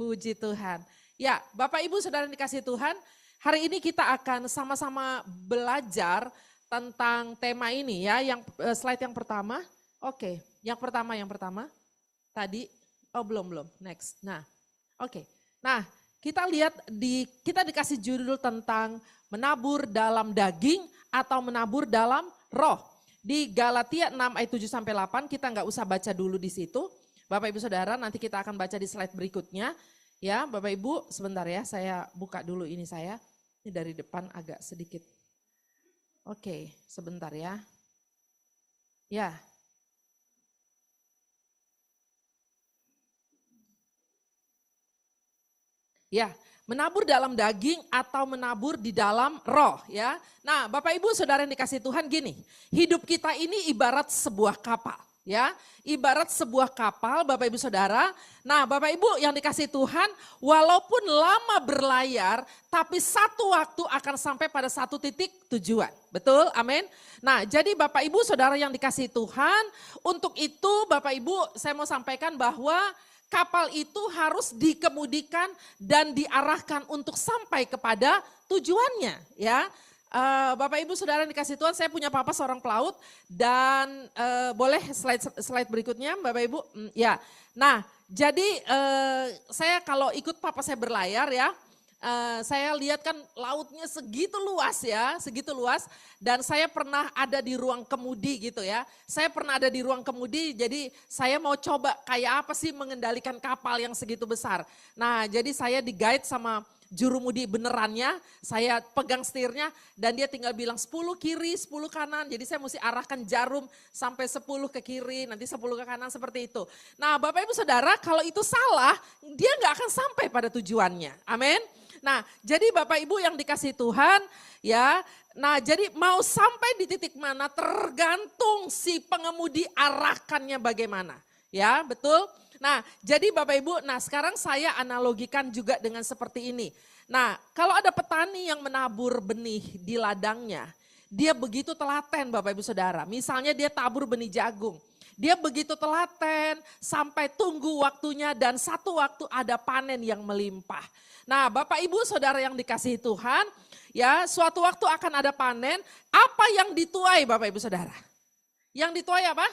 Puji Tuhan. Ya, Bapak Ibu Saudara yang dikasihi Tuhan, hari ini kita akan sama-sama belajar tentang tema ini ya. Yang slide yang pertama. Oke, yang pertama. Tadi, belum. Next. Nah, oke. Nah, kita lihat kita dikasih judul tentang menabur dalam daging atau menabur dalam roh. Di Galatia 6 ayat 7 sampai 8, kita nggak usah baca dulu di situ. Bapak Ibu Saudara, nanti kita akan baca di slide berikutnya. Ya, Bapak Ibu, sebentar ya, saya buka dulu ini saya. Ini dari depan agak sedikit. Oke, sebentar ya. Ya. Ya, menabur dalam daging atau menabur di dalam roh ya. Nah, Bapak Ibu Saudara yang dikasihi Tuhan gini, hidup kita ini ibarat sebuah kapal. Ya, ibarat sebuah kapal Bapak Ibu Saudara. Nah Bapak Ibu yang dikasihi Tuhan, walaupun lama berlayar, tapi satu waktu akan sampai pada satu titik tujuan. Betul, amin. Nah jadi Bapak Ibu Saudara yang dikasihi Tuhan, untuk itu Bapak Ibu saya mau sampaikan bahwa kapal itu harus dikemudikan dan diarahkan untuk sampai kepada tujuannya ya. Bapak Ibu Saudara yang dikasihi Tuhan, saya punya papa seorang pelaut dan boleh slide berikutnya Bapak Ibu. Ya, nah jadi saya kalau ikut papa saya berlayar ya, saya lihat kan lautnya segitu luas dan saya pernah ada di ruang kemudi gitu ya. Saya pernah ada di ruang kemudi, jadi saya mau coba kayak apa sih mengendalikan kapal yang segitu besar. Nah jadi saya di guide sama juru mudi benerannya, saya pegang setirnya dan dia tinggal bilang 10 kiri, 10 kanan. Jadi saya mesti arahkan jarum sampai 10 ke kiri, nanti 10 ke kanan seperti itu. Nah Bapak Ibu Saudara kalau itu salah, dia nggak akan sampai pada tujuannya. Amin. Nah jadi Bapak Ibu yang dikasihi Tuhan ya, nah jadi mau sampai di titik mana tergantung si pengemudi arahkannya bagaimana. Ya betul. Nah jadi Bapak Ibu, nah sekarang saya analogikan juga dengan seperti ini. Nah kalau ada petani yang menabur benih di ladangnya, dia begitu telaten Bapak Ibu Saudara. Misalnya dia tabur benih jagung, dia begitu telaten sampai tunggu waktunya dan satu waktu ada panen yang melimpah. Nah Bapak Ibu Saudara yang dikasihi Tuhan, ya suatu waktu akan ada panen, apa yang dituai Bapak Ibu Saudara? Yang dituai apa?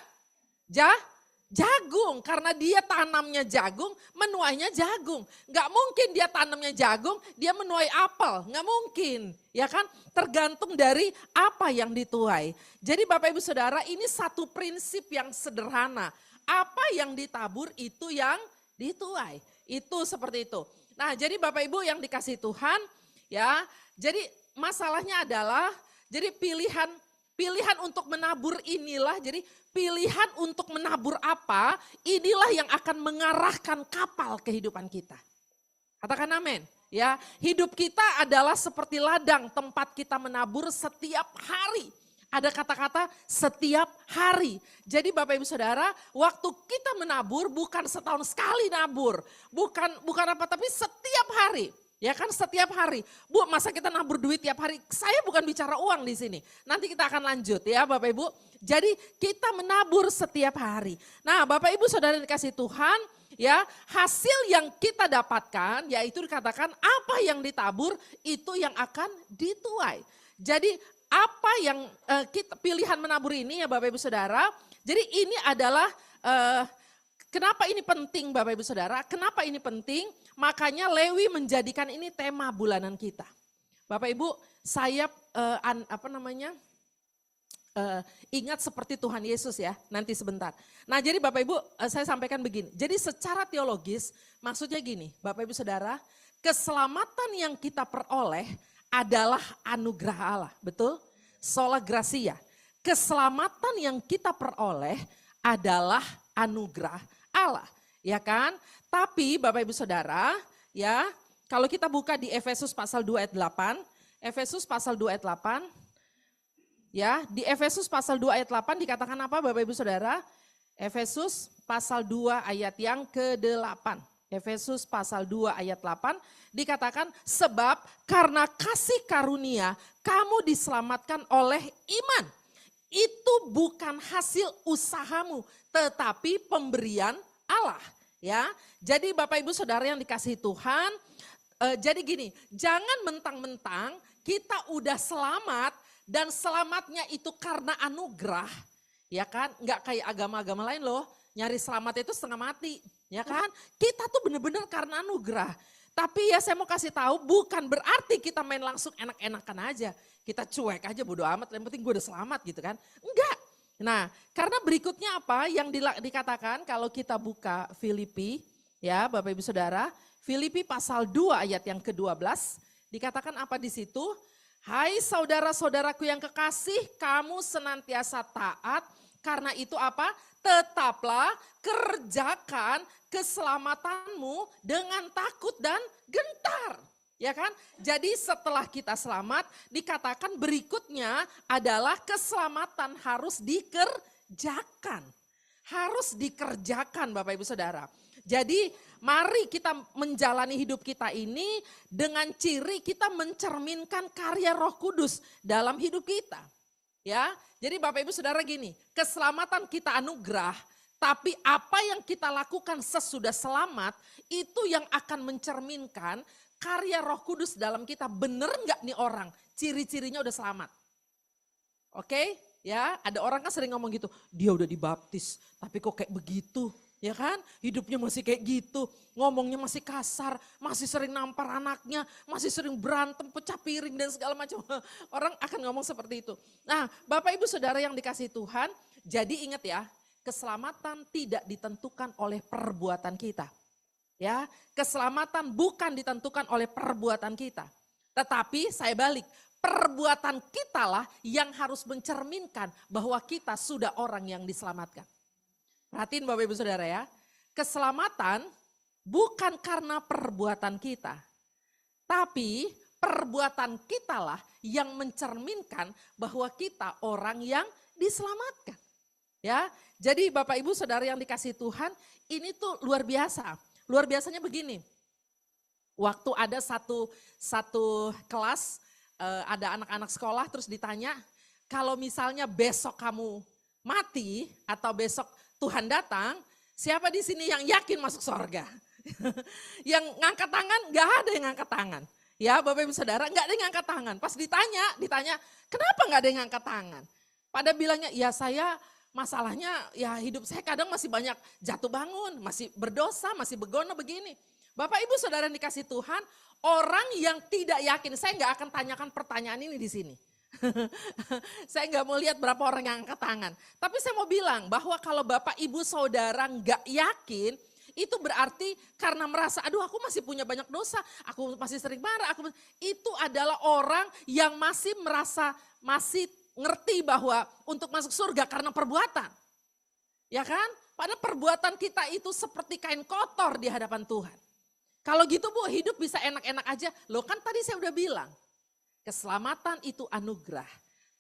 Jagung, karena dia tanamnya jagung, menuainya jagung. Gak mungkin dia tanamnya jagung, dia menuai apel, gak mungkin. Ya kan, tergantung dari apa yang dituai. Jadi Bapak Ibu Saudara ini satu prinsip yang sederhana. Apa yang ditabur itu yang dituai. Itu seperti itu. Nah jadi Bapak Ibu yang dikasihi Tuhan, ya. Jadi masalahnya adalah, jadi pilihan untuk menabur inilah, jadi pilihan untuk menabur apa, inilah yang akan mengarahkan kapal kehidupan kita. Katakan amin. Ya, hidup kita adalah seperti ladang tempat kita menabur setiap hari. Ada kata-kata setiap hari. Jadi Bapak Ibu Saudara, waktu kita menabur bukan setahun sekali nabur. Bukan apa, tapi setiap hari. Ya kan setiap hari. Bu, masa kita nabur duit tiap hari? Saya bukan bicara uang di sini. Nanti kita akan lanjut ya Bapak Ibu. Jadi kita menabur setiap hari. Nah Bapak Ibu Saudara yang dikasihi Tuhan, ya hasil yang kita dapatkan yaitu dikatakan apa yang ditabur itu yang akan dituai. Jadi apa yang pilihan menabur ini ya Bapak Ibu Saudara. Jadi ini adalah kenapa ini penting Bapak Ibu Saudara? Kenapa ini penting? Makanya Lewi menjadikan ini tema bulanan kita. Bapak Ibu, saya ingat seperti Tuhan Yesus ya, nanti sebentar. Nah jadi Bapak Ibu, saya sampaikan begini. Jadi secara teologis, maksudnya gini, Bapak Ibu Saudara, keselamatan yang kita peroleh adalah anugerah Allah, betul? Sola Gracia. Keselamatan yang kita peroleh adalah anugerah Allah, ya kan? Tapi Bapak Ibu Saudara, ya, kalau kita buka di Efesus pasal 2 ayat 8, Efesus pasal 2 ayat 8, ya, di Efesus pasal 2 ayat 8 dikatakan apa Bapak Ibu Saudara? Efesus pasal 2 ayat yang ke-8. Efesus pasal 2 ayat 8 dikatakan sebab karena kasih karunia kamu diselamatkan oleh iman. Itu bukan hasil usahamu tetapi pemberian Allah. Ya, jadi Bapak Ibu Saudara yang dikasihi Tuhan, jadi gini, jangan mentang-mentang kita udah selamat dan selamatnya itu karena anugerah, ya kan? Enggak kayak agama-agama lain loh, nyari selamat itu setengah mati, ya kan? Kita tuh bener-bener karena anugerah. Tapi ya saya mau kasih tahu bukan berarti kita main langsung enak-enakan aja. Kita cuek aja bodo amat, yang penting gue udah selamat gitu kan. Enggak. Nah, karena berikutnya apa yang dikatakan kalau kita buka Filipi, ya Bapak Ibu Saudara, Filipi pasal 2 ayat yang ke-12, dikatakan apa di situ? Hai saudara-saudaraku yang kekasih, kamu senantiasa taat, karena itu apa? Tetaplah kerjakan keselamatanmu dengan takut dan gentar. Ya kan? Jadi setelah kita selamat, dikatakan berikutnya adalah keselamatan harus dikerjakan. Harus dikerjakan Bapak Ibu Saudara. Jadi mari kita menjalani hidup kita ini dengan ciri kita mencerminkan karya Roh Kudus dalam hidup kita. Ya, jadi Bapak Ibu Saudara gini, keselamatan kita anugerah, tapi apa yang kita lakukan sesudah selamat itu yang akan mencerminkan karya Roh Kudus dalam kita. Bener nggak nih orang ciri-cirinya udah selamat? Oke, ya ada orang kan sering ngomong gitu, dia udah dibaptis tapi kok kayak begitu, ya kan? Hidupnya masih kayak gitu, ngomongnya masih kasar, masih sering nampar anaknya, masih sering berantem, pecah piring dan segala macam. Orang akan ngomong seperti itu. Nah Bapak Ibu Saudara yang dikasihi Tuhan, jadi ingat ya, keselamatan tidak ditentukan oleh perbuatan kita. Ya, keselamatan bukan ditentukan oleh perbuatan kita. Tetapi saya balik, perbuatan kitalah yang harus mencerminkan bahwa kita sudah orang yang diselamatkan. Perhatiin Bapak Ibu Saudara ya, keselamatan bukan karena perbuatan kita. Tapi perbuatan kitalah yang mencerminkan bahwa kita orang yang diselamatkan. Ya, jadi Bapak Ibu Saudara yang dikasihi Tuhan, ini tuh luar biasa. Luar biasanya begini, waktu ada satu kelas, ada anak-anak sekolah terus ditanya, kalau misalnya besok kamu mati atau besok Tuhan datang, siapa di sini yang yakin masuk surga? Yang ngangkat tangan, gak ada yang ngangkat tangan. Ya Bapak Ibu Saudara, gak ada yang ngangkat tangan. Pas ditanya, kenapa gak ada yang ngangkat tangan? Pada bilangnya, ya saya masalahnya ya hidup saya kadang masih banyak jatuh bangun, masih berdosa, masih begono begini. Bapak Ibu Saudara yang dikasih Tuhan, orang yang tidak yakin, saya nggak akan tanyakan pertanyaan ini di sini. Saya nggak mau lihat berapa orang yang angkat tangan. Tapi saya mau bilang bahwa kalau Bapak Ibu Saudara nggak yakin, itu berarti karena merasa, aduh aku masih punya banyak dosa, aku masih sering marah, itu adalah orang yang masih merasa, masih ngerti bahwa untuk masuk surga karena perbuatan. Ya kan? Padahal perbuatan kita itu seperti kain kotor di hadapan Tuhan. Kalau gitu Bu, hidup bisa enak-enak aja. Loh kan tadi saya udah bilang, keselamatan itu anugerah.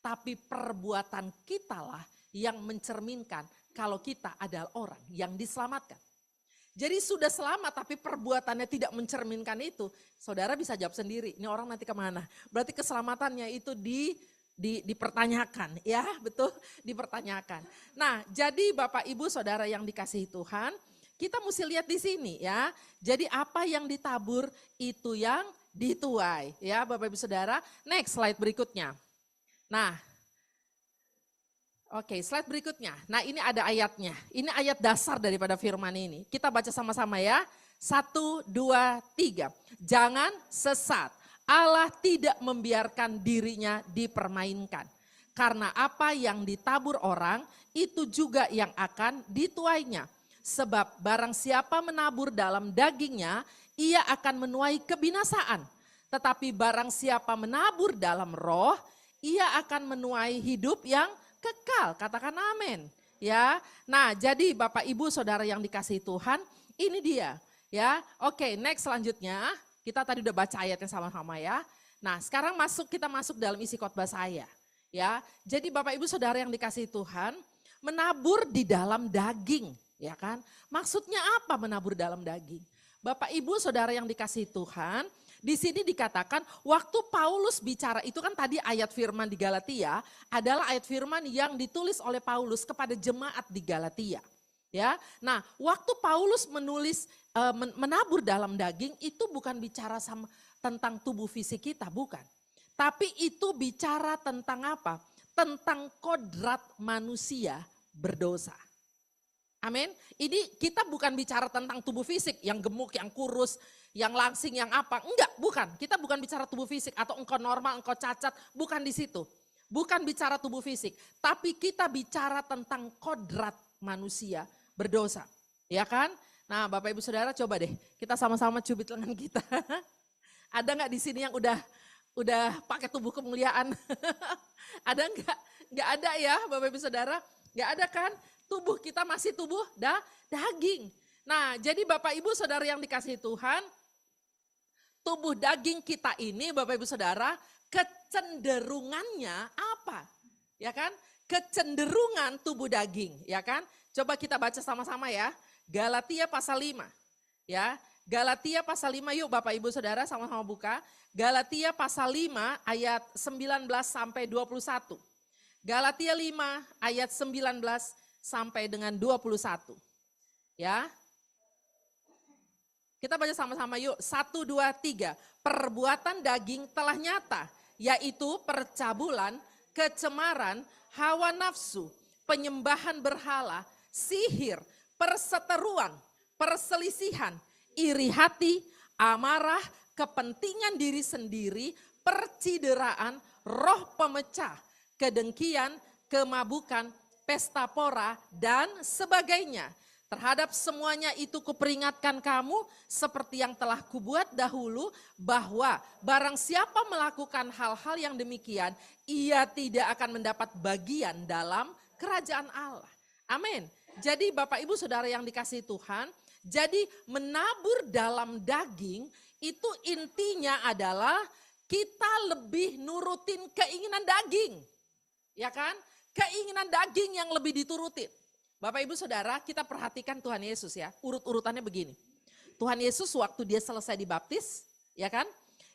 Tapi perbuatan kitalah yang mencerminkan kalau kita adalah orang yang diselamatkan. Jadi sudah selamat tapi perbuatannya tidak mencerminkan itu, saudara bisa jawab sendiri, ini orang nanti kemana? Berarti keselamatannya itu dipertanyakan, ya betul, dipertanyakan. Nah, jadi Bapak Ibu Saudara yang dikasihi Tuhan, kita mesti lihat di sini ya. Jadi apa yang ditabur itu yang dituai, ya Bapak Ibu Saudara. Next slide berikutnya. Nah, oke, slide berikutnya. Nah, ini ada ayatnya. Ini ayat dasar daripada firman ini. Kita baca sama-sama ya. 1, 2, 3. Jangan sesat. Allah tidak membiarkan dirinya dipermainkan. Karena apa yang ditabur orang, itu juga yang akan dituainya. Sebab barang siapa menabur dalam dagingnya, ia akan menuai kebinasaan. Tetapi barang siapa menabur dalam roh, ia akan menuai hidup yang kekal. Katakan amin. Ya. Nah, jadi Bapak Ibu Saudara yang dikasihi Tuhan, ini dia. Ya. Oke, next selanjutnya. Kita tadi udah baca ayatnya sama-sama ya. Nah, sekarang kita masuk dalam isi khotbah saya. Ya. Jadi Bapak Ibu Saudara yang dikasihi Tuhan, menabur di dalam daging, ya kan? Maksudnya apa menabur dalam daging? Bapak Ibu Saudara yang dikasihi Tuhan, di sini dikatakan waktu Paulus bicara, itu kan tadi ayat firman di Galatia adalah ayat firman yang ditulis oleh Paulus kepada jemaat di Galatia. Ya, nah waktu Paulus menulis menabur dalam daging itu bukan bicara tentang tubuh fisik kita, bukan. Tapi itu bicara tentang apa? Tentang kodrat manusia berdosa. Amin. Ini kita bukan bicara tentang tubuh fisik yang gemuk, yang kurus, yang langsing, yang apa. Enggak, bukan. Kita bukan bicara tubuh fisik atau engkau normal, engkau cacat. Bukan di situ. Bukan bicara tubuh fisik. Tapi kita bicara tentang kodrat manusia berdosa. Ya kan? Nah Bapak Ibu Saudara coba deh kita sama-sama cubit lengan kita. Ada nggak di sini yang udah pakai tubuh kemuliaan? Ada nggak? Nggak ada ya Bapak Ibu Saudara. Nggak ada kan? Tubuh kita masih tubuh daging. Nah jadi Bapak Ibu Saudara yang dikasihi Tuhan, tubuh daging kita ini Bapak Ibu Saudara kecenderungannya apa? Ya kan? Kecenderungan tubuh daging, ya kan? Coba kita baca sama-sama ya. Galatia pasal 5. Ya, Galatia pasal 5 yuk Bapak Ibu Saudara sama-sama buka. Galatia pasal 5 ayat 19 sampai 21. Galatia 5 ayat 19 sampai dengan 21. Ya. Kita baca sama-sama yuk. 1 2 3. Perbuatan daging telah nyata, yaitu percabulan, kecemaran, hawa nafsu, penyembahan berhala, sihir, perseteruan, perselisihan, iri hati, amarah, kepentingan diri sendiri, percideraan, roh pemecah, kedengkian, kemabukan, pesta pora, dan sebagainya. Terhadap semuanya itu kuperingatkan kamu seperti yang telah kubuat dahulu, bahwa barang siapa melakukan hal-hal yang demikian, ia tidak akan mendapat bagian dalam kerajaan Allah. Amin. Jadi Bapak Ibu Saudara yang dikasihi Tuhan, jadi menabur dalam daging itu intinya adalah kita lebih nurutin keinginan daging. Ya kan? Keinginan daging yang lebih diturutin. Bapak Ibu Saudara, kita perhatikan Tuhan Yesus ya, urut-urutannya begini. Tuhan Yesus waktu dia selesai dibaptis, ya kan?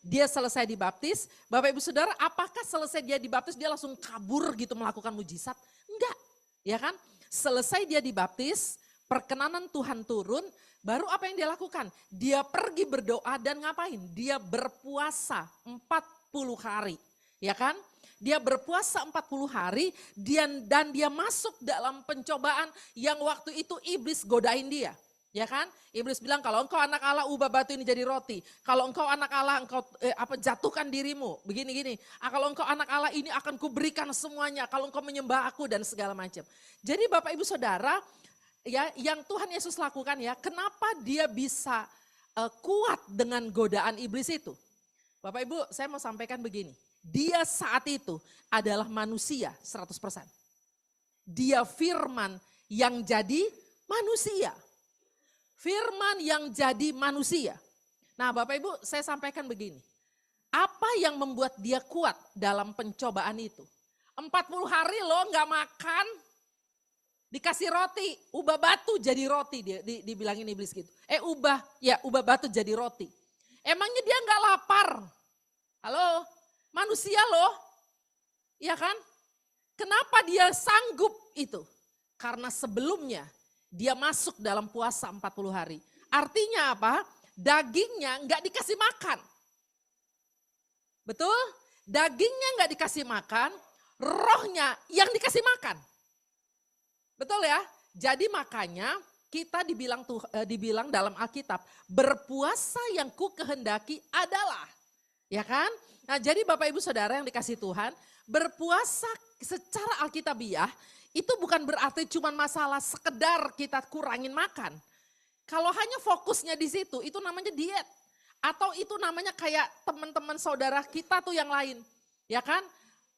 Dia selesai dibaptis, Bapak Ibu Saudara, apakah selesai dia dibaptis dia langsung kabur gitu melakukan mujizat? Enggak, ya kan? Selesai dia dibaptis, perkenanan Tuhan turun, baru apa yang dia lakukan? Dia pergi berdoa dan ngapain? Dia berpuasa 40 hari, ya kan? Dia berpuasa 40 hari dan dia masuk dalam pencobaan yang waktu itu iblis godain dia. Ya kan? Iblis bilang kalau engkau anak Allah ubah batu ini jadi roti. Kalau engkau anak Allah engkau jatuhkan dirimu. Begini-gini. Kalau engkau anak Allah ini akan kuberikan semuanya. Kalau engkau menyembah aku dan segala macam. Jadi Bapak Ibu Saudara ya yang Tuhan Yesus lakukan ya. Kenapa dia bisa kuat dengan godaan iblis itu? Bapak Ibu saya mau sampaikan begini. Dia saat itu adalah manusia 100%. Dia firman yang jadi manusia. Firman yang jadi manusia. Nah Bapak Ibu saya sampaikan begini. Apa yang membuat dia kuat dalam pencobaan itu? 40 hari lo gak makan, dikasih roti, ubah batu jadi roti, dibilangin iblis gitu. Ubah batu jadi roti. Emangnya dia gak lapar? Halo? Manusia loh, ya kan? Kenapa dia sanggup itu? Karena sebelumnya dia masuk dalam puasa 40 hari. Artinya apa? Dagingnya nggak dikasih makan. Betul? Dagingnya nggak dikasih makan, rohnya yang dikasih makan. Betul ya? Jadi makanya kita dibilang dalam Alkitab, berpuasa yang ku kehendaki adalah. Ya kan? Nah jadi Bapak Ibu Saudara yang dikasih Tuhan, berpuasa secara alkitabiah itu bukan berarti cuma masalah sekedar kita kurangin makan. Kalau hanya fokusnya di situ, itu namanya diet. Atau itu namanya kayak teman-teman saudara kita tuh yang lain. Ya kan?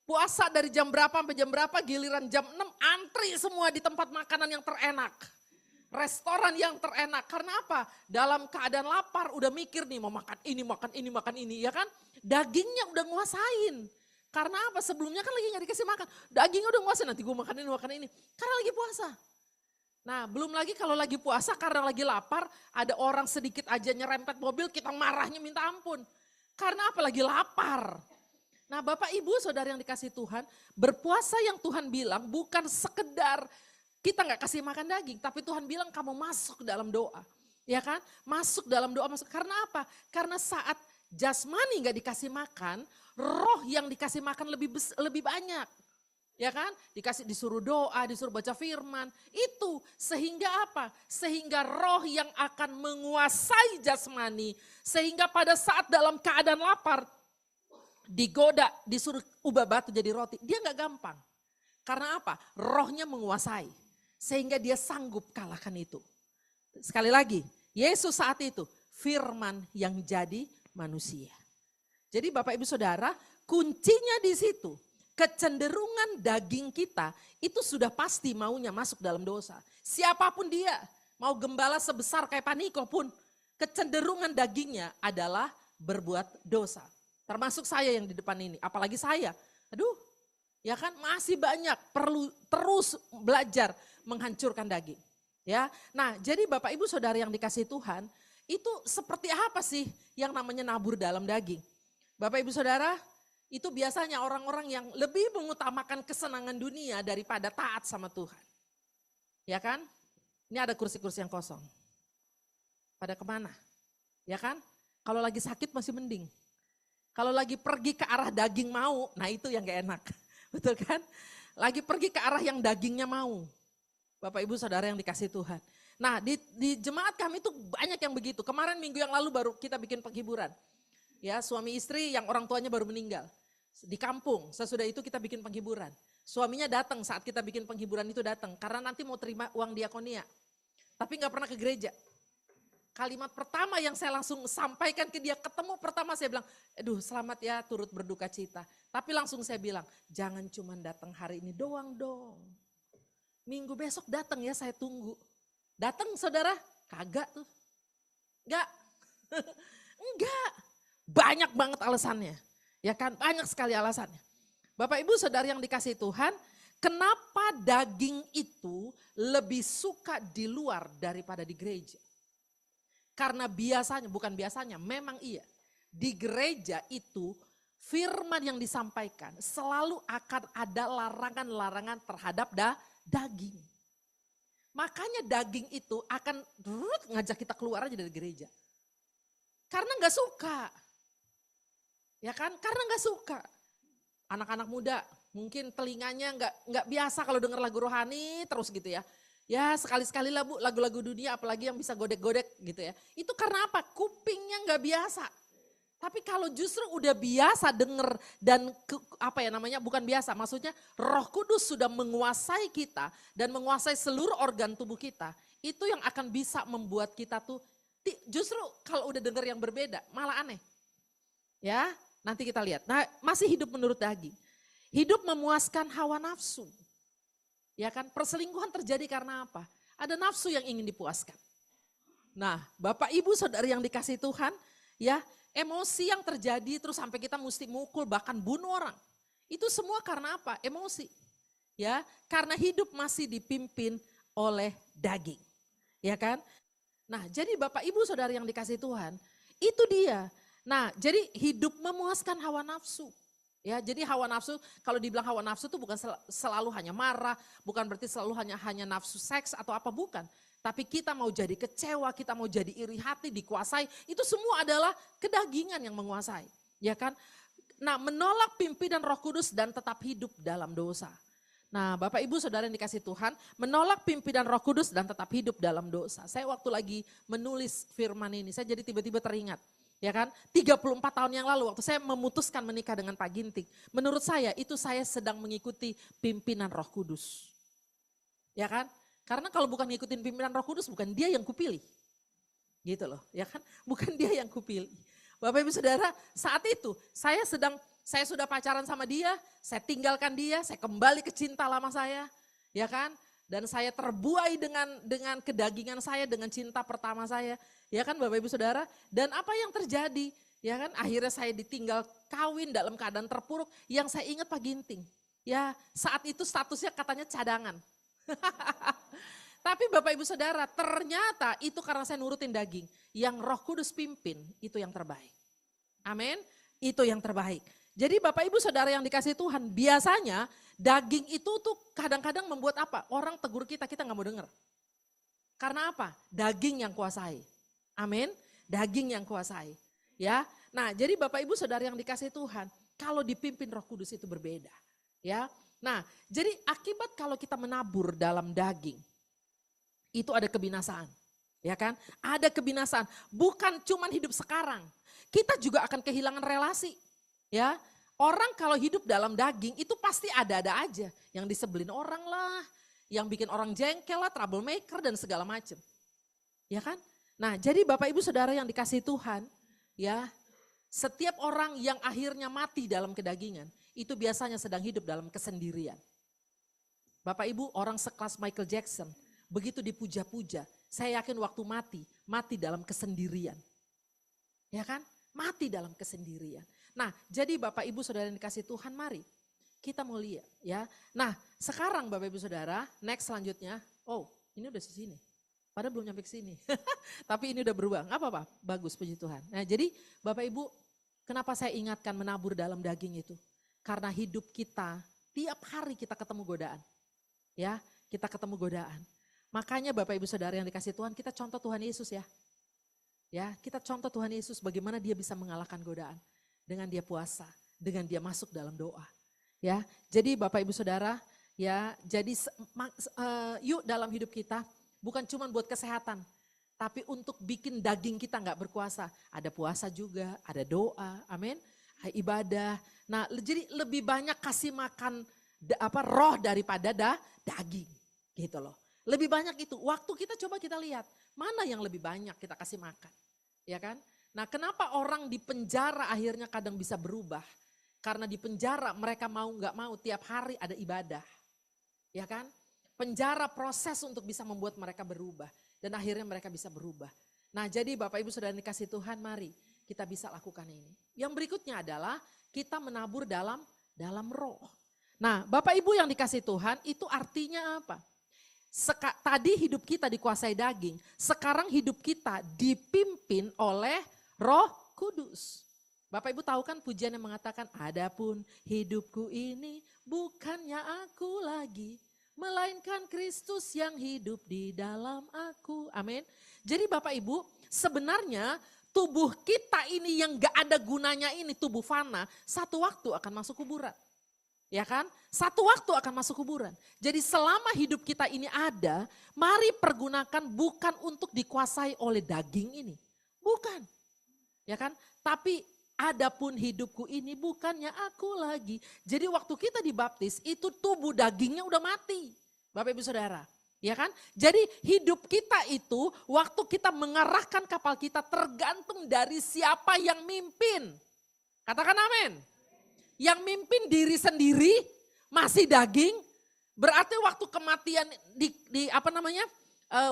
Puasa dari jam berapa sampai jam berapa, giliran jam 6 antri semua di tempat makanan yang terenak. Restoran yang terenak, karena apa? Dalam keadaan lapar udah mikir nih mau makan ini ya kan. Dagingnya udah nguasain. Karena apa? Sebelumnya kan lagi gak dikasih makan. Dagingnya udah nguasain, nanti gue makan ini. Karena lagi puasa. Nah belum lagi kalau lagi puasa karena lagi lapar, ada orang sedikit aja nyerempet mobil kita marahnya minta ampun. Karena apa? Lagi lapar. Nah Bapak Ibu Saudara yang dikasih Tuhan, berpuasa yang Tuhan bilang bukan sekedar kita nggak kasih makan daging, tapi Tuhan bilang kamu masuk dalam doa. Ya kan? Masuk dalam doa, masuk. Karena apa? Karena saat jasmani nggak dikasih makan, roh yang dikasih makan lebih banyak. Ya kan? Disuruh doa, disuruh baca firman. Itu sehingga apa? Sehingga roh yang akan menguasai jasmani. Sehingga pada saat dalam keadaan lapar, digoda, disuruh ubah batu jadi roti. Dia nggak gampang. Karena apa? Rohnya menguasai. Sehingga dia sanggup kalahkan itu. Sekali lagi, Yesus saat itu firman yang jadi manusia. Jadi Bapak Ibu Saudara, kuncinya di situ. Kecenderungan daging kita itu sudah pasti maunya masuk dalam dosa. Siapapun dia, mau gembala sebesar kayak Paniko pun, kecenderungan dagingnya adalah berbuat dosa. Termasuk saya yang di depan ini, apalagi saya. Aduh, ya kan masih banyak perlu terus belajar menghancurkan daging. Ya, nah jadi Bapak Ibu Saudara yang dikasihi Tuhan, itu seperti apa sih yang namanya nabur dalam daging? Bapak Ibu Saudara, itu biasanya orang-orang yang lebih mengutamakan kesenangan dunia daripada taat sama Tuhan. Ya kan? Ini ada kursi-kursi yang kosong. Pada kemana? Ya kan? Kalau lagi sakit masih mending. Kalau lagi pergi ke arah daging mau, nah itu yang gak enak. Betul kan? Lagi pergi ke arah yang dagingnya mau. Bapak Ibu Saudara yang dikasih Tuhan. Nah di jemaat kami itu banyak yang begitu. Kemarin minggu yang lalu baru kita bikin penghiburan. Ya suami istri yang orang tuanya baru meninggal. Di kampung, sesudah itu kita bikin penghiburan. Suaminya datang saat kita bikin penghiburan itu datang. Karena nanti mau terima uang diakonia. Tapi gak pernah ke gereja. Kalimat pertama yang saya langsung sampaikan ke dia, ketemu pertama saya bilang, aduh selamat ya turut berduka cita. Tapi langsung saya bilang, jangan cuma datang hari ini doang dong. Minggu besok datang ya saya tunggu. Datang saudara? Kagak tuh. Enggak. Enggak. Banyak banget alasannya. Ya kan banyak sekali alasannya. Bapak Ibu Saudara yang dikasihi Tuhan, kenapa daging itu lebih suka di luar daripada di gereja? Karena biasanya, bukan biasanya, memang iya. Di gereja itu firman yang disampaikan selalu akan ada larangan-larangan terhadap daging. Makanya daging itu akan ngajak kita keluar aja dari gereja. Karena gak suka. Ya kan, karena gak suka. Anak-anak muda mungkin telinganya nggak biasa kalau dengar lagu rohani terus gitu ya. Ya sekali-sekali lah Bu lagu-lagu dunia apalagi yang bisa godek-godek gitu ya. Itu karena apa? Kupingnya nggak biasa. Tapi kalau justru udah biasa denger dan bukan biasa. Maksudnya Roh Kudus sudah menguasai kita dan menguasai seluruh organ tubuh kita. Itu yang akan bisa membuat kita tuh justru kalau udah denger yang berbeda malah aneh. Ya nanti kita lihat. Nah masih hidup menurut daging. Hidup memuaskan hawa nafsu. Ya kan, perselingkuhan terjadi karena apa? Ada nafsu yang ingin dipuaskan. Nah, Bapak Ibu Saudara yang dikasihi Tuhan, ya, emosi yang terjadi terus sampai kita mesti mukul bahkan bunuh orang. Itu semua karena apa? Emosi. Ya, karena hidup masih dipimpin oleh daging. Ya kan? Nah, jadi Bapak Ibu Saudara yang dikasihi Tuhan, itu dia. Nah, jadi hidup memuaskan hawa nafsu. Ya, jadi hawa nafsu, kalau dibilang hawa nafsu itu bukan selalu hanya marah, bukan berarti selalu hanya nafsu seks atau apa, bukan. Tapi kita mau jadi kecewa, kita mau jadi iri hati, dikuasai, itu semua adalah kedagingan yang menguasai. Ya kan? Nah, menolak pimpinan Roh Kudus dan tetap hidup dalam dosa. Nah, Bapak Ibu Saudara yang dikasihi Tuhan, menolak pimpinan Roh Kudus dan tetap hidup dalam dosa. Saya waktu lagi menulis firman ini, saya jadi tiba-tiba teringat. Ya kan, 34 tahun yang lalu waktu saya memutuskan menikah dengan Pak Ginting. Menurut saya itu saya sedang mengikuti pimpinan Roh Kudus. Ya kan, karena kalau bukan ngikutin pimpinan Roh Kudus bukan dia yang kupilih. Gitu loh, ya kan, bukan dia yang kupilih. Bapak Ibu Saudara, saat itu saya sudah pacaran sama dia, saya tinggalkan dia, saya kembali ke cinta lama saya. Ya kan, dan saya terbuai dengan kedagingan saya, dengan cinta pertama saya. Ya kan Bapak Ibu Saudara, dan apa yang terjadi? Ya kan akhirnya saya ditinggal kawin dalam keadaan terpuruk, yang saya ingat Pak Ginting. Ya saat itu statusnya katanya cadangan. Tapi Bapak Ibu Saudara ternyata itu karena saya nurutin daging. Yang Roh Kudus pimpin itu yang terbaik. Amin, itu yang terbaik. Jadi Bapak Ibu Saudara yang dikasih Tuhan, biasanya daging itu tuh kadang-kadang membuat apa? Orang tegur kita, kita nggak mau dengar. Karena apa? Daging yang kuasai. Amin. Daging yang kuasai. Ya. Nah, jadi Bapak Ibu Saudara yang dikasih Tuhan, kalau dipimpin Roh Kudus itu berbeda. Ya. Nah, jadi akibat kalau kita menabur dalam daging, itu ada kebinasaan. Ya kan? Ada kebinasaan. Bukan cuman hidup sekarang. Kita juga akan kehilangan relasi. Ya, orang kalau hidup dalam daging itu pasti ada-ada aja. Yang disebelin orang lah, yang bikin orang jengkel lah, troublemaker dan segala macam. Ya kan? Nah, jadi Bapak Ibu Saudara yang dikasih Tuhan, ya, setiap orang yang akhirnya mati dalam kedagingan, itu biasanya sedang hidup dalam kesendirian. Bapak Ibu, orang sekelas Michael Jackson, begitu dipuja-puja, saya yakin waktu mati dalam kesendirian. Ya kan? Mati dalam kesendirian. Nah, jadi Bapak Ibu Saudara yang dikasih Tuhan, mari kita mau lihat ya. Nah, sekarang Bapak Ibu Saudara, next selanjutnya, oh ini udah di sini. Padahal belum nyampe ke sini. Tapi ini udah berubah. Gak apa-apa, bagus puji Tuhan. Nah, jadi Bapak Ibu, kenapa saya ingatkan menabur dalam daging itu? Karena hidup kita, tiap hari kita ketemu godaan. Ya, kita ketemu godaan. Makanya Bapak Ibu Saudara yang dikasih Tuhan, kita contoh Tuhan Yesus ya. Ya, kita contoh Tuhan Yesus bagaimana dia bisa mengalahkan godaan. Dengan dia puasa, dengan dia masuk dalam doa. Ya, jadi Bapak Ibu Saudara, ya, jadi yuk dalam hidup kita bukan cuma buat kesehatan, tapi untuk bikin daging kita nggak berkuasa. Ada puasa juga, ada doa, amin, ibadah. Nah, jadi lebih banyak kasih makan roh daripada daging, gitu loh. Lebih banyak itu. Waktu kita coba kita lihat mana yang lebih banyak kita kasih makan, ya kan? Nah, kenapa orang di penjara akhirnya kadang bisa berubah? Karena di penjara mereka mau nggak mau tiap hari ada ibadah. Ya kan? Penjara proses untuk bisa membuat mereka berubah. Dan akhirnya mereka bisa berubah. Nah, jadi Bapak Ibu Saudara dikasih Tuhan, mari kita bisa lakukan ini. Yang berikutnya adalah kita menabur dalam roh. Nah, Bapak Ibu yang dikasih Tuhan itu artinya apa? Tadi hidup kita dikuasai daging, sekarang hidup kita dipimpin oleh Roh Kudus. Bapak Ibu tahu kan pujian yang mengatakan, adapun hidupku ini bukannya aku lagi, melainkan Kristus yang hidup di dalam aku. Amin. Jadi Bapak Ibu, sebenarnya tubuh kita ini yang gak ada gunanya ini, tubuh fana, satu waktu akan masuk kuburan. Ya kan? Satu waktu akan masuk kuburan. Jadi selama hidup kita ini ada, mari pergunakan bukan untuk dikuasai oleh daging ini. Bukan. Ya kan? Tapi adapun hidupku ini bukannya aku lagi. Jadi waktu kita dibaptis itu tubuh dagingnya udah mati. Bapak Ibu Saudara. Ya kan? Jadi hidup kita itu waktu kita mengarahkan kapal kita tergantung dari siapa yang mimpin. Katakan amin. Yang mimpin diri sendiri masih daging. Berarti waktu kematian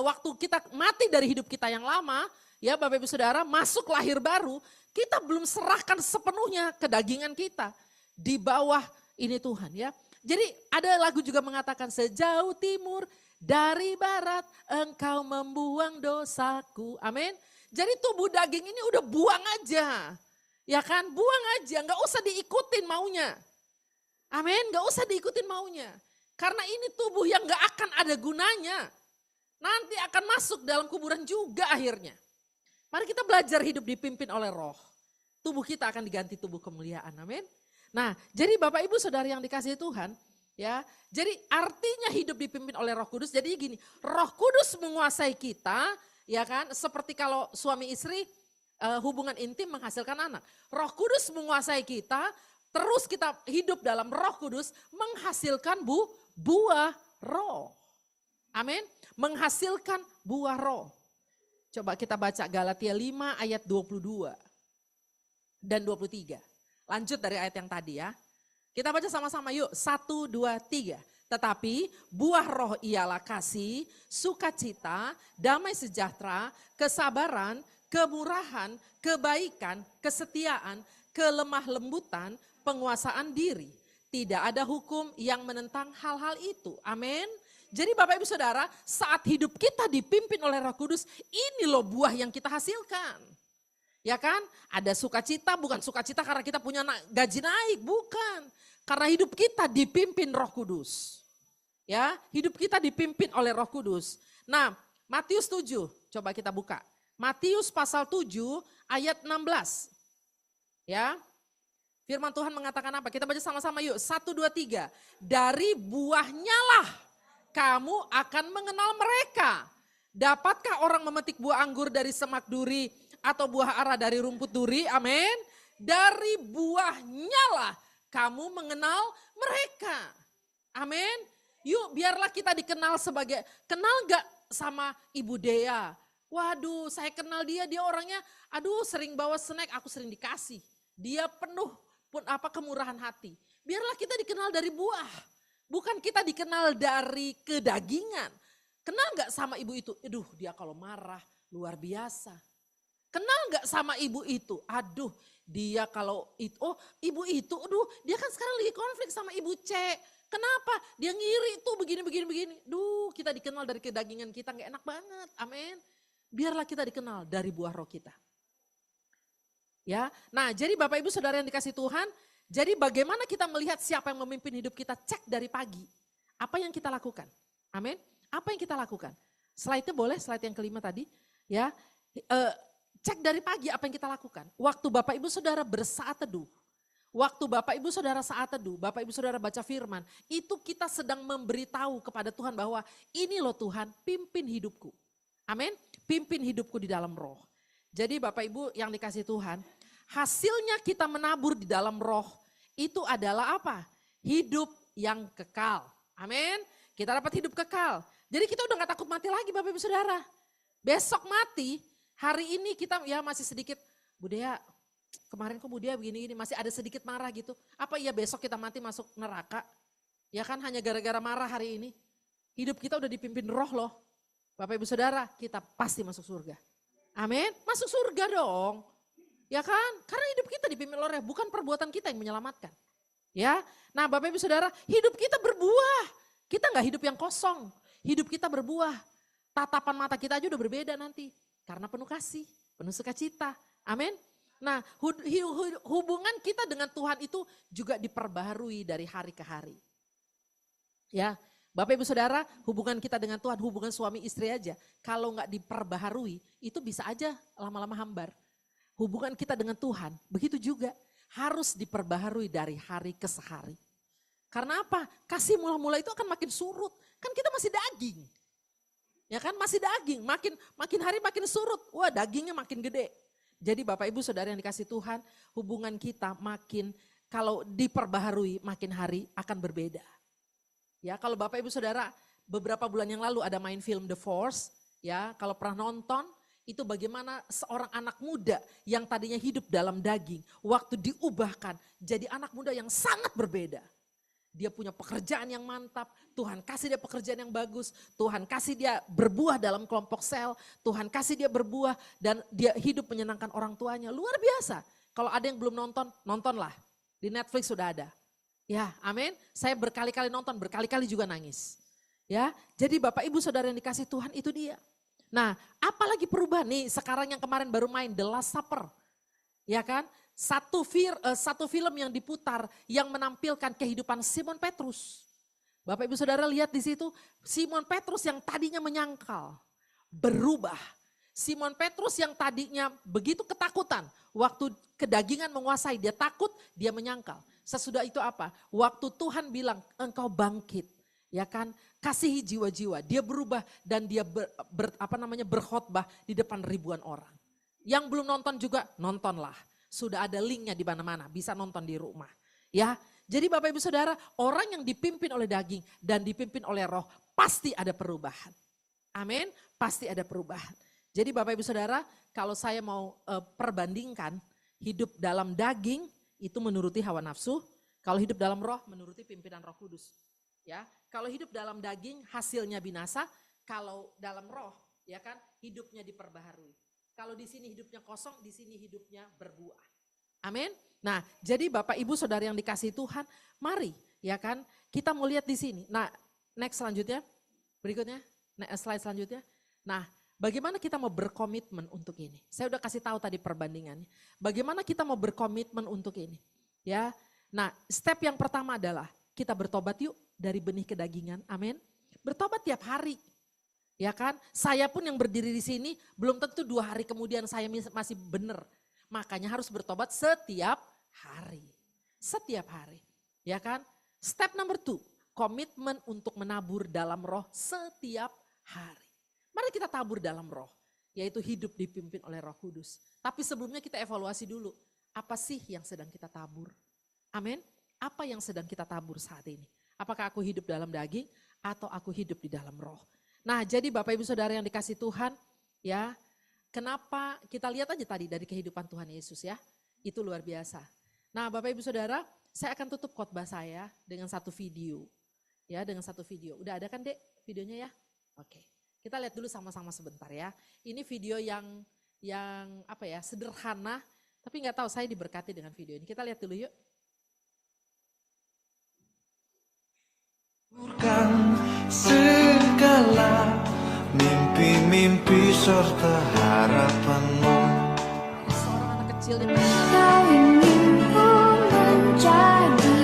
waktu kita mati dari hidup kita yang lama, ya Bapak Ibu Saudara, masuk lahir baru, kita belum serahkan sepenuhnya kedagingan kita di bawah ini Tuhan ya. Jadi ada lagu juga mengatakan sejauh timur dari barat engkau membuang dosaku. Amin. Jadi tubuh daging ini udah buang aja. Ya kan, buang aja, gak usah diikutin maunya. Amin, gak usah diikutin maunya. Karena ini tubuh yang gak akan ada gunanya. Nanti akan masuk dalam kuburan juga akhirnya. Mari kita belajar hidup dipimpin oleh roh. Tubuh kita akan diganti tubuh kemuliaan, amin. Nah, jadi Bapak Ibu Saudara yang dikasihi Tuhan, ya. Jadi artinya hidup dipimpin oleh Roh Kudus. Jadi gini, Roh Kudus menguasai kita, ya kan? Seperti kalau suami istri hubungan intim menghasilkan anak. Roh Kudus menguasai kita, terus kita hidup dalam Roh Kudus menghasilkan buah roh. Amin. Menghasilkan buah roh. Coba kita baca Galatia 5 ayat 22 dan 23. Lanjut dari ayat yang tadi ya. Kita baca sama-sama yuk. 1, 2, 3. Tetapi buah roh ialah kasih, sukacita, damai sejahtera, kesabaran, kemurahan, kebaikan, kesetiaan, kelemah lembutan, penguasaan diri. Tidak ada hukum yang menentang hal-hal itu. Amin. Jadi Bapak Ibu Saudara, saat hidup kita dipimpin oleh Roh Kudus, ini loh buah yang kita hasilkan. Ya kan? Ada sukacita, bukan sukacita karena kita punya gaji naik, bukan. Karena hidup kita dipimpin Roh Kudus. Ya, hidup kita dipimpin oleh Roh Kudus. Nah, Matius 7, coba kita buka. Matius pasal 7 ayat 16. Ya. Firman Tuhan mengatakan apa? Kita baca sama-sama yuk. 1 2 3. Dari buahnya lah kamu akan mengenal mereka. Dapatkah orang memetik buah anggur dari semak duri atau buah ara dari rumput duri? Amin. Dari buahnya lah kamu mengenal mereka. Amin. Yuk biarlah kita dikenal sebagai, kenal gak sama Ibu Dea? Waduh saya kenal dia orangnya, aduh sering bawa snack, aku sering dikasih. Dia penuh pun kemurahan hati. Biarlah kita dikenal dari buah. Bukan kita dikenal dari kedagingan. Kenal gak sama ibu itu? Aduh dia kalau marah luar biasa. Kenal gak sama ibu itu? Aduh dia kalau itu, oh ibu itu, aduh dia kan sekarang lagi konflik sama ibu C. Kenapa? Dia ngiri tuh begini. Duh kita dikenal dari kedagingan kita gak enak banget. Amin. Biarlah kita dikenal dari buah roh kita. Ya, nah jadi Bapak Ibu Saudara yang dikasih Tuhan, jadi bagaimana kita melihat siapa yang memimpin hidup kita, cek dari pagi. Apa yang kita lakukan? Amin. Apa yang kita lakukan? Slide-nya boleh, slide yang kelima tadi. Ya, cek dari pagi apa yang kita lakukan. Waktu Bapak Ibu Saudara bersaat teduh. Waktu Bapak Ibu Saudara saat teduh, Bapak Ibu Saudara baca firman, itu kita sedang memberitahu kepada Tuhan bahwa ini loh Tuhan, pimpin hidupku. Amin, pimpin hidupku di dalam roh. Jadi Bapak Ibu yang dikasih Tuhan, hasilnya kita menabur di dalam roh, itu adalah apa? Hidup yang kekal. Amin, kita dapat hidup kekal. Jadi kita udah gak takut mati lagi Bapak Ibu Saudara. Besok mati, hari ini kita ya masih sedikit, Bu Dea, kemarin kok Bu Dea begini-gini, masih ada sedikit marah gitu. Apa iya besok kita mati masuk neraka? Ya kan hanya gara-gara marah hari ini. Hidup kita udah dipimpin roh loh. Bapak Ibu Saudara, kita pasti masuk surga. Amin, masuk surga dong. Ya kan, karena hidup kita dipimpin oleh roh, bukan perbuatan kita yang menyelamatkan. Ya, nah Bapak Ibu Saudara, hidup kita berbuah. Kita gak hidup yang kosong, hidup kita berbuah. Tatapan mata kita aja udah berbeda nanti. Karena penuh kasih, penuh sukacita. Amin. Nah hubungan kita dengan Tuhan itu juga diperbaharui dari hari ke hari. Ya, Bapak Ibu Saudara, hubungan kita dengan Tuhan, hubungan suami istri aja. Kalau gak diperbaharui, itu bisa aja lama-lama hambar. Hubungan kita dengan Tuhan, begitu juga harus diperbaharui dari hari ke hari. Karena apa? Kasih mula-mula itu akan makin surut. Kan kita masih daging. Ya kan masih daging, makin hari makin surut. Wah dagingnya makin gede. Jadi Bapak Ibu Saudara yang dikasih Tuhan, hubungan kita makin kalau diperbaharui makin hari akan berbeda. Ya kalau Bapak Ibu Saudara beberapa bulan yang lalu ada main film The Force. Ya kalau pernah nonton itu bagaimana seorang anak muda yang tadinya hidup dalam daging. Waktu diubahkan jadi anak muda yang sangat berbeda. Dia punya pekerjaan yang mantap, Tuhan kasih dia pekerjaan yang bagus, Tuhan kasih dia berbuah dalam kelompok sel, Tuhan kasih dia berbuah dan dia hidup menyenangkan orang tuanya. Luar biasa. Kalau ada yang belum nonton, nontonlah. Di Netflix sudah ada. Ya, amin. Saya berkali-kali nonton, berkali-kali juga nangis. Ya, jadi Bapak Ibu Saudara yang dikasih Tuhan itu dia. Nah, apalagi perubahan nih sekarang yang kemarin baru main The Last Supper. Ya kan? Satu film yang diputar yang menampilkan kehidupan Simon Petrus. Bapak Ibu Saudara lihat di situ Simon Petrus yang tadinya menyangkal berubah. Simon Petrus yang tadinya begitu ketakutan, waktu kedagingan menguasai dia takut, dia menyangkal. Sesudah itu apa? Waktu Tuhan bilang engkau bangkit, ya kan? Kasihi jiwa-jiwa, dia berubah dan dia berkhotbah di depan ribuan orang. Yang belum nonton juga nontonlah. Sudah ada linknya di mana-mana, bisa nonton di rumah. Ya, jadi Bapak Ibu Saudara, orang yang dipimpin oleh daging dan dipimpin oleh roh, pasti ada perubahan. Amin, pasti ada perubahan. Jadi Bapak Ibu Saudara, kalau saya mau perbandingkan, hidup dalam daging itu menuruti hawa nafsu, kalau hidup dalam roh menuruti pimpinan Roh Kudus. Ya, kalau hidup dalam daging hasilnya binasa, kalau dalam roh ya kan hidupnya diperbaharui. Kalau di sini hidupnya kosong, di sini hidupnya berbuah. Amin. Nah, jadi Bapak Ibu Saudara yang dikasihi Tuhan, mari ya kan kita mau lihat di sini. Nah, next selanjutnya, berikutnya, slide selanjutnya. Nah, Bagaimana kita mau berkomitmen untuk ini? Saya udah kasih tahu tadi perbandingannya. Bagaimana kita mau berkomitmen untuk ini? Ya. Nah, step yang pertama adalah kita bertobat yuk dari benih kedagingan. Amin. Bertobat tiap hari. Ya kan? Saya pun yang berdiri di sini belum tentu 2 hari kemudian saya masih benar. Makanya harus bertobat setiap hari. Setiap hari. Ya kan? Step number 2, komitmen untuk menabur dalam roh setiap hari. Mari kita tabur dalam roh, yaitu hidup dipimpin oleh Roh Kudus. Tapi sebelumnya kita evaluasi dulu, apa sih yang sedang kita tabur? Amin. Apa yang sedang kita tabur saat ini? Apakah aku hidup dalam daging atau aku hidup di dalam roh? Nah, jadi Bapak Ibu Saudara yang dikasih Tuhan, ya, kenapa kita lihat aja tadi dari kehidupan Tuhan Yesus ya, itu luar biasa. Nah, Bapak Ibu Saudara, saya akan tutup khotbah saya dengan satu video. Ya, dengan satu video. Udah ada kan, Dek, videonya ya? Oke. Kita lihat dulu sama-sama sebentar ya. Ini video yang apa ya, sederhana, tapi nggak tahu saya diberkati dengan video ini. Kita lihat dulu yuk. Segala mimpi-mimpi serta harapanmu. Seorang anak kecil yang Kau ingin ku menjadi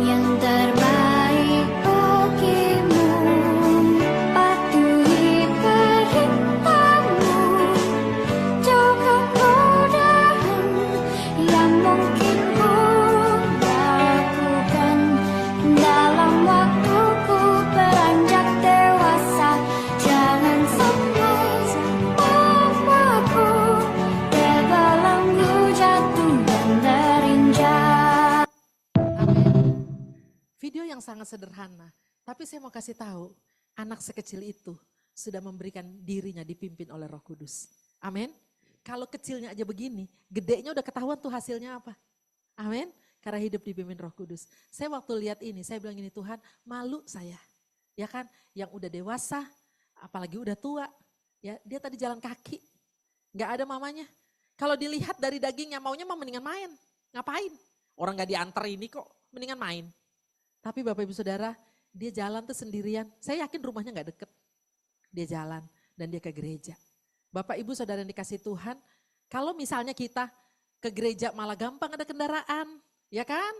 yang terbaik bagimu, patuhi perintahmu, jauhkan godaan yang mungkin ku lakukan dalam waktuku beranjak dewasa. Jangan sampai mamaku terbelenggu jatuh dan terinjak. Amin. Video yang sangat sederhana, tapi saya mau kasih tahu, anak sekecil itu sudah memberikan dirinya dipimpin oleh Roh Kudus. Amin. Kalau kecilnya aja begini, gedenya udah ketahuan tuh hasilnya apa. Amin. Karena hidup dipimpin Roh Kudus. Saya waktu lihat ini, saya bilang ini, Tuhan, malu saya. Ya kan, yang udah dewasa, apalagi udah tua, ya dia tadi jalan kaki, nggak ada mamanya. Kalau dilihat dari dagingnya, maunya mah mendingan main. Ngapain? Orang gak diantar ini kok, mendingan main. Tapi Bapak Ibu Saudara, dia jalan tuh sendirian. Saya yakin rumahnya gak deket. Dia jalan dan dia ke gereja. Bapak Ibu Saudara yang dikasih Tuhan, kalau misalnya kita ke gereja malah gampang ada kendaraan, ya kan?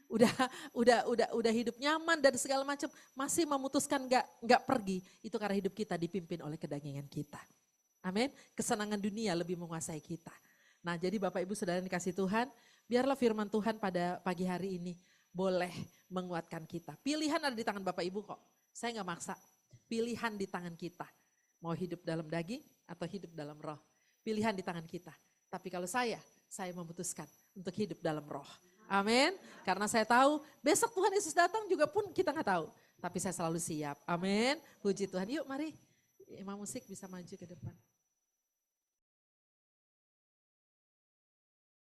Udah hidup nyaman dan segala macam, masih memutuskan nggak pergi, itu karena hidup kita dipimpin oleh kedagingan kita. Amin. Kesenangan dunia lebih menguasai kita. Nah, jadi Bapak Ibu Saudara yang dikasih Tuhan, biarlah firman Tuhan pada pagi hari ini boleh menguatkan kita. Pilihan ada di tangan Bapak Ibu kok. Saya nggak maksa. Pilihan di tangan kita. Mau hidup dalam daging atau hidup dalam roh. Pilihan di tangan kita. Tapi kalau saya memutuskan untuk hidup dalam roh. Amin. Karena saya tahu besok Tuhan Yesus datang juga pun kita nggak tahu. Tapi saya selalu siap. Amin. Puji Tuhan. Yuk mari. Imam musik bisa maju ke depan.